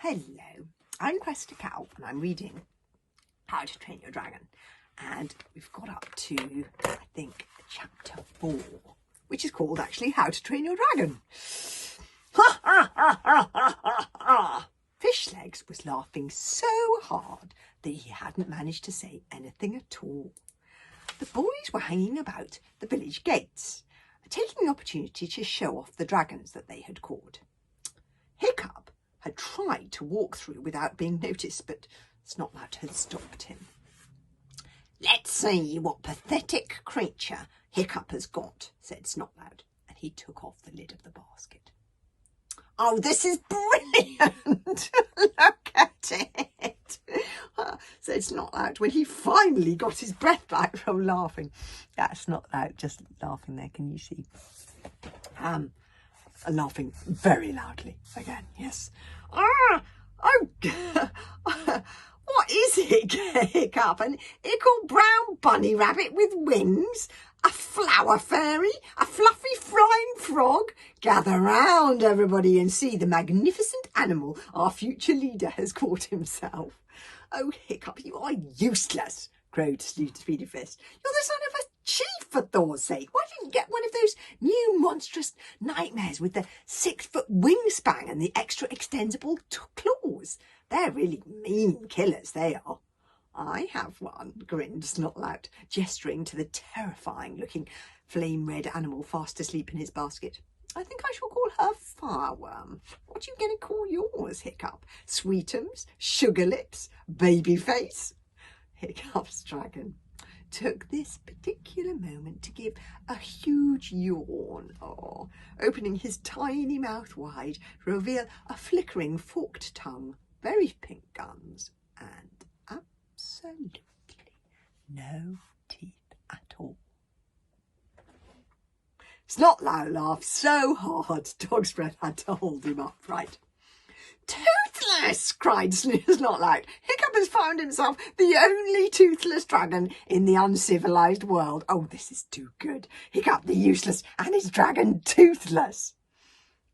Hello, I'm Cressida and I'm reading How to Train Your Dragon, and we've got up to, I think, chapter 4, which is called actually How to Train Your Dragon. Ha ha ha ha ha ha ha! Fishlegs was laughing so hard that he hadn't managed to say anything at all. The boys were hanging about the village gates, taking the opportunity to show off the dragons that they had caught. Hiccup had tried to walk through without being noticed, but Snotlout had stopped him. "Let's see what pathetic creature Hiccup has got," said Snotlout, and he took off the lid of the basket. "Oh, this is brilliant! Look at it!" said Snotlout when he finally got his breath back from laughing. That's Snotlout just laughing there, can you see? Laughing very loudly again, yes. "Oh, what is it, Hiccup? An ickle brown bunny rabbit with wings? A flower fairy? A fluffy flying frog? Gather round, everybody, and see the magnificent animal our future leader has caught himself." "Oh, Hiccup, you are useless," crowed Speedy Fist. "You're the son of a chief, for Thor's sake. Why didn't you get one of those new monstrous nightmares with the 6-foot wingspan and the extra extensible claws? They're really mean killers, they are." "I have one," grinned Snotlout, gesturing to the terrifying-looking flame-red animal fast asleep in his basket. "I think I shall call her Fireworm. What are you going to call yours, Hiccup? Sweetums? Sugar Lips? Babyface?" Hiccup's dragon took this particular moment to give a huge yawn, opening his tiny mouth wide to reveal a flickering forked tongue, very pink gums, and absolutely no teeth at all. Snotlout laughed so hard Dog's Breath had to hold him upright. "Toothless!" cried Snotlout. "Hiccup has found himself the only toothless dragon in the uncivilized world. Oh, this is too good. Hiccup the useless and his dragon toothless."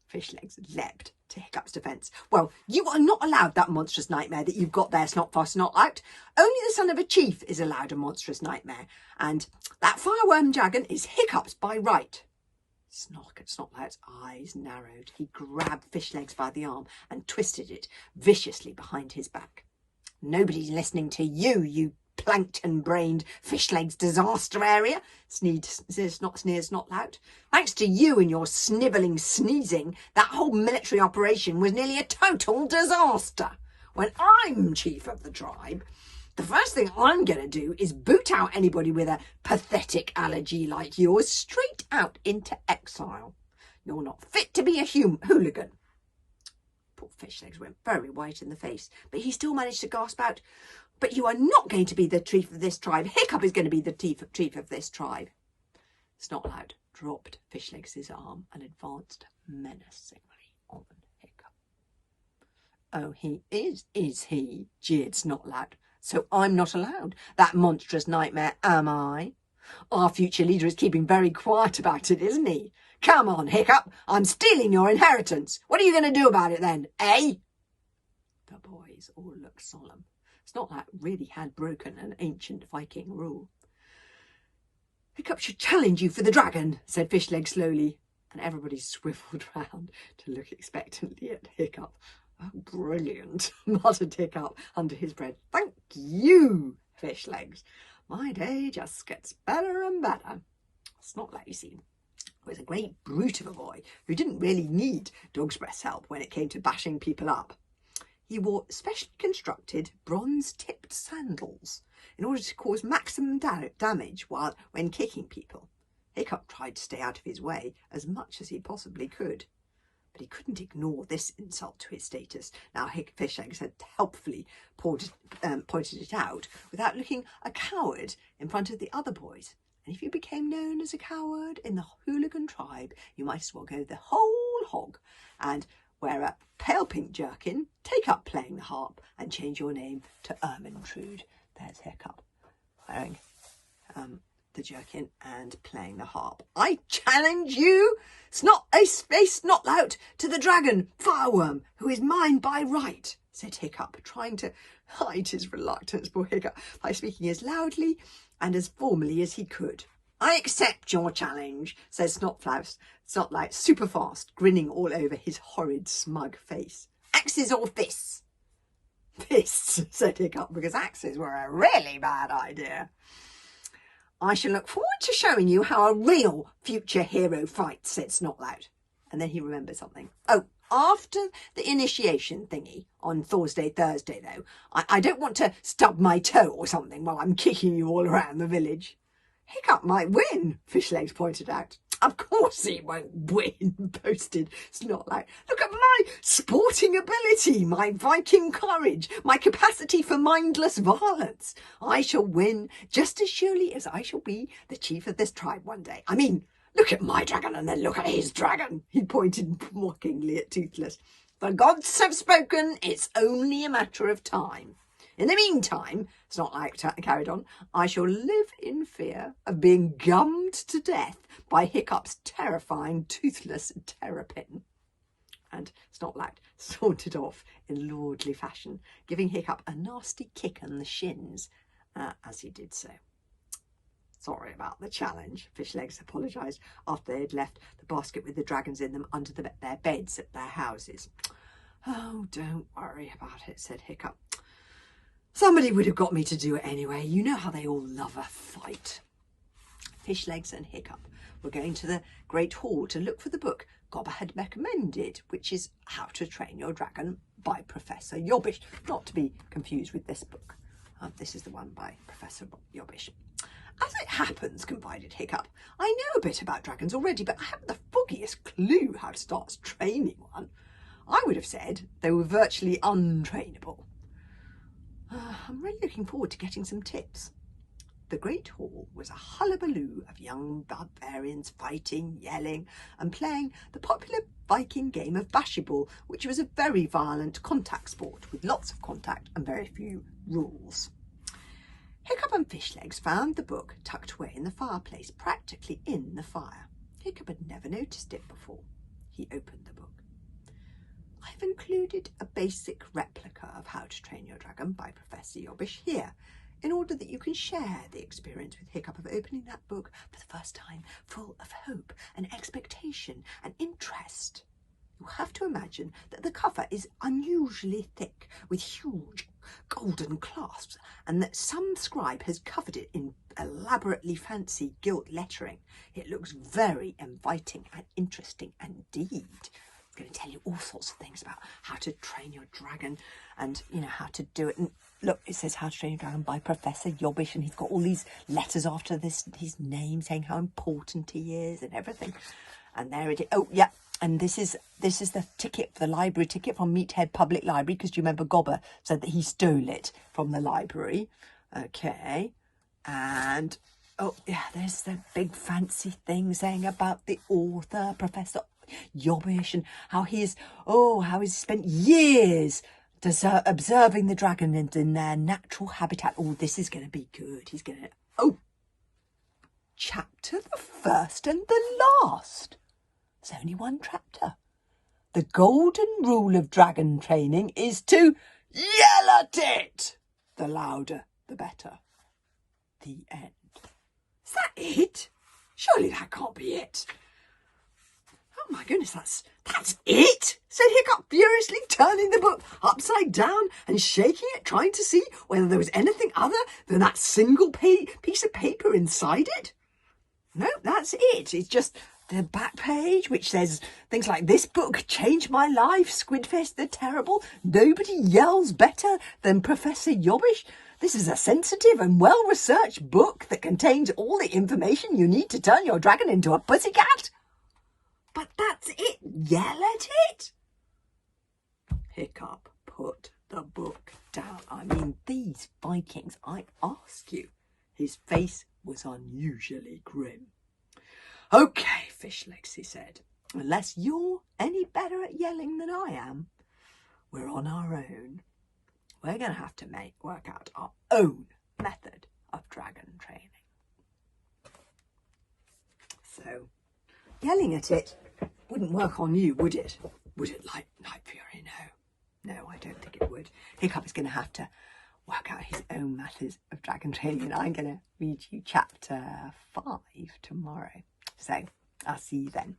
Fishlegs leapt to Hiccup's defence. "Well, you are not allowed that monstrous nightmare that you've got there, Snotlout. Only the son of a chief is allowed a monstrous nightmare, and that fireworm dragon is Hiccup's by right." Snotlout's eyes narrowed. He grabbed Fishlegs by the arm and twisted it viciously behind his back. "Nobody's listening to you, you plankton-brained Fishlegs disaster area," sneered Snotlout. "Thanks to you and your snivelling sneezing, that whole military operation was nearly a total disaster. When I'm chief of the tribe, the first thing I'm going to do is boot out anybody with a pathetic allergy like yours straight out into exile. You're not fit to be a hooligan." Poor Fishlegs went very white in the face, but he still managed to gasp out, "But you are not going to be the chief of this tribe. Hiccup is going to be the chief of this tribe." Snotlout dropped Fishlegs' arm and advanced menacingly on Hiccup. "Oh, he is he?" jeered Snotlout. "So I'm not allowed that monstrous nightmare, am I? Our future leader is keeping very quiet about it, isn't he? Come on, Hiccup, I'm stealing your inheritance. What are you going to do about it then, eh?" The boys all looked solemn. Snotlout really had broken an ancient Viking rule. "Hiccup should challenge you for the dragon," said Fishlegs slowly, and everybody swiveled round to look expectantly at Hiccup. "Oh, brilliant," muttered Hiccup under his breath. "Thank you, Fishlegs. My day just gets better and better." Snotlout, you see, was a great brute of a boy who didn't really need Dog's Breath's help when it came to bashing people up. He wore specially constructed bronze-tipped sandals in order to cause maximum damage when kicking people. Hiccup tried to stay out of his way as much as he possibly could, but he couldn't ignore this insult to his status. Now Fishlegs had helpfully pointed it out without looking a coward in front of the other boys. And if you became known as a coward in the hooligan tribe, you might as well go the whole hog and wear a pale pink jerkin, take up playing the harp, and change your name to Ermintrude. There's Hiccup wearing the jerkin and playing the harp. I challenge you, Snotlout, to the dragon, fireworm, who is mine by right, said Hiccup, trying to hide his reluctance, poor Hiccup, by speaking as loudly and as formally as he could. I accept your challenge, said Snotlout, super fast, grinning all over his horrid, smug face. Axes or fists? Fists, said Hiccup, because axes were a really bad idea. I shall look forward to showing you how a real future hero fights, said Snotlout. And then he remembered something. Oh, after the initiation thingy on Thursday, though, I don't want to stub my toe or something while I'm kicking you all around the village. Hiccup might win, Fishlegs pointed out. Of course he won't win, boasted Snotlout. Look at my sporting ability, my Viking courage, my capacity for mindless violence. I shall win just as surely as I shall be the chief of this tribe one day. I mean, look at my dragon and then look at his dragon. He pointed mockingly at Toothless. The gods have spoken. It's only a matter of time. In the meantime, Snotlout carried on, I shall live in fear of being gummed to death by Hiccup's terrifying toothless terrapin. And Snotlout sauntered off in lordly fashion, giving Hiccup a nasty kick on the shins as he did so. Sorry about the challenge, Fishlegs apologised after they had left the basket with the dragons in them under their beds at their houses. Oh, don't worry about it, said Hiccup. Somebody would have got me to do it anyway. You know how they all love a fight. Fishlegs and Hiccup were going to the Great Hall to look for the book Gobber had recommended, which is How to Train Your Dragon by Professor Yobbish, not to be confused with this book. This is the one by Professor Yobbish. As it happens, confided Hiccup, I know a bit about dragons already, but I haven't the foggiest clue how to start training one. I would have said they were virtually untrainable. I'm really looking forward to getting some tips. The Great Hall was a hullabaloo of young barbarians fighting, yelling and playing the popular Viking game of bashyball, which was a very violent contact sport with lots of contact and very few rules. Hiccup and Fishlegs found the book tucked away in the fireplace, practically in the fire. Hiccup had never noticed it before. He opened the book. I've included a basic replica of How to Train Your Dragon by Professor Yobbish here, in order that you can share the experience with Hiccup of opening that book for the first time, full of hope and expectation and interest. You'll have to imagine that the cover is unusually thick, with huge golden clasps, and that some scribe has covered it in elaborately fancy gilt lettering. It looks very inviting and interesting indeed. Going to tell you all sorts of things about how to train your dragon and, you know, how to do it. And look, it says How to Train Your Dragon by Professor Yobbish, and he's got all these letters after his name saying how important he is and everything. And there it is. Oh, yeah. And this is the ticket, the library ticket from Meathead Public Library, because do you remember Gobber said that he stole it from the library? Okay. And, oh, yeah, there's the big fancy thing saying about the author, Professor Yobbish, and how he's spent years observing the dragon in their natural habitat. Oh, this is going to be good. He's going to... Oh, chapter the first and the last. There's only one chapter. The golden rule of dragon training is to yell at it. The louder, the better. The end. Is that it? Surely that can't be it. Oh my goodness, that's it, said Hiccup furiously, turning the book upside down and shaking it, trying to see whether there was anything other than that single piece of paper inside it. No, that's it. It's just the back page, which says things like, this book changed my life, Squidfest the Terrible, nobody yells better than Professor Yobbish. This is a sensitive and well-researched book that contains all the information you need to turn your dragon into a pussycat. But that's it. Yell at it. Hiccup put the book down. I mean, these Vikings, I ask you. His face was unusually grim. Okay, Fishlegs, he said, unless you're any better at yelling than I am, we're on our own. We're going to have to work out our own method of dragon training. So yelling at it wouldn't work on you, would it? Would it, like Night Fury? No, I don't think it would. Hiccup is going to have to work out his own matters of dragon training. I'm going to read you chapter 5 tomorrow. So I'll see you then.